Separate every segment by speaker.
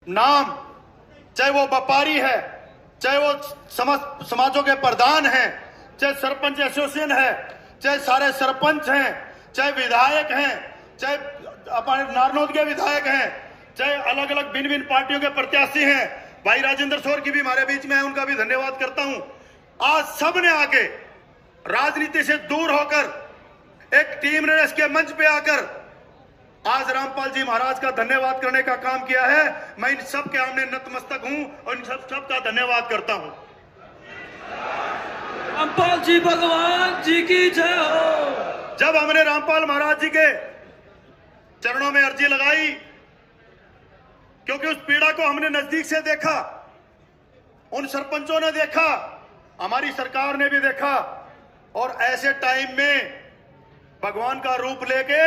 Speaker 1: नाम, चाहे वो व्यापारी है, चाहे वो समाजों के प्रधान हैं, चाहे सरपंच एसोसिएशन है, चाहे सारे सरपंच हैं, चाहे विधायक हैं, चाहे अपने नारनौद के विधायक हैं, चाहे अलग अलग भिन्न भिन्न पार्टियों के प्रत्याशी हैं, भाई राजेंद्र सोर की भी हमारे बीच में है, उनका भी धन्यवाद करता हूं। आज सबने आके राजनीति से दूर होकर एक टीम रेस के मंच पे आकर आज रामपाल जी महाराज का धन्यवाद करने का काम किया है। मैं इन सब के सामने नतमस्तक हूं और इन सब का धन्यवाद करता हूं।
Speaker 2: रामपाल जी भगवान जी की जय हो।
Speaker 1: जब हमने रामपाल महाराज जी के चरणों में अर्जी लगाई, क्योंकि उस पीड़ा को हमने नजदीक से देखा, उन सरपंचों ने देखा, हमारी सरकार ने भी देखा, और ऐसे टाइम में भगवान का रूप लेके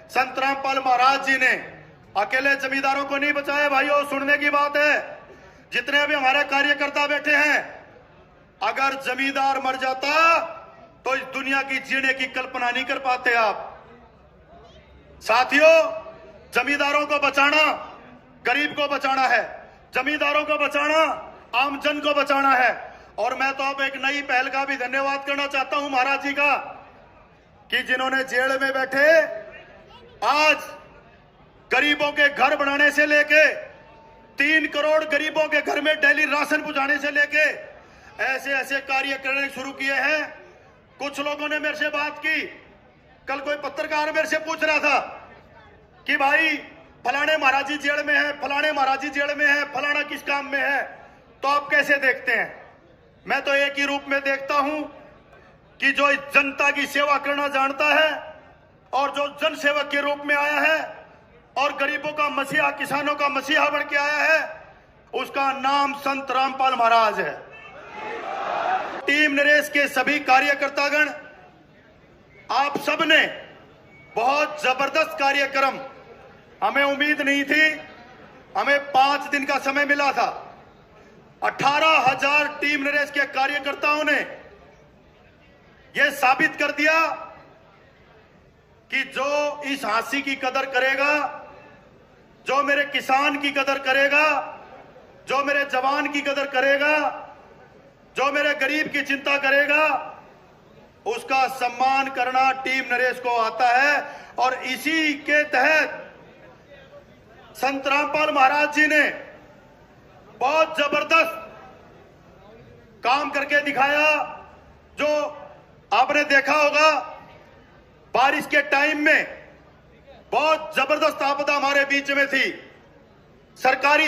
Speaker 1: संत रामपाल महाराज जी ने अकेले जमींदारों को नहीं बचाया। भाइयों, सुनने की बात है, जितने भी हमारे कार्यकर्ता बैठे हैं, अगर जमींदार मर जाता तो इस दुनिया की जीने की कल्पना नहीं कर पाते आप। साथियों, जमींदारों को बचाना गरीब को बचाना है, जमींदारों को बचाना आम जन को बचाना है। और मैं तो अब एक नई पहल का भी धन्यवाद करना चाहता हूं महाराज जी का, कि जिन्होंने जेल में बैठे आज गरीबों के घर बनाने से लेके 3 करोड़ गरीबों के घर में डेली राशन पहुंचाने से लेके ऐसे ऐसे कार्य करने शुरू किए हैं। कुछ लोगों ने मेरे से बात की, कल कोई पत्रकार मेरे से पूछ रहा था कि भाई फलाने महाराज जी जेल में है, फलाने महाराज जी जेल में है, फलाना किस काम में है, तो आप कैसे देखते हैं? मैं तो एक ही रूप में देखता हूं कि जो इस जनता की सेवा करना जानता है और जो जन सेवक के रूप में आया है और गरीबों का मसीहा, किसानों का मसीहा बन के आया है, उसका नाम संत रामपाल महाराज है। टीम नरेश के सभी कार्यकर्तागण, आप सबने बहुत जबरदस्त कार्यक्रम, हमें उम्मीद नहीं थी, हमें 5 दिन का समय मिला था। 18,000 टीम नरेश के कार्यकर्ताओं ने यह साबित कर दिया कि जो इस हांसी की कदर करेगा, जो मेरे किसान की कदर करेगा, जो मेरे जवान की कदर करेगा, जो मेरे गरीब की चिंता करेगा, उसका सम्मान करना टीम नरेश को आता है। और इसी के तहत संत रामपाल महाराज जी ने बहुत जबरदस्त काम करके दिखाया। जो आपने देखा होगा, बारिश के टाइम में बहुत जबरदस्त आपदा हमारे बीच में थी। सरकारी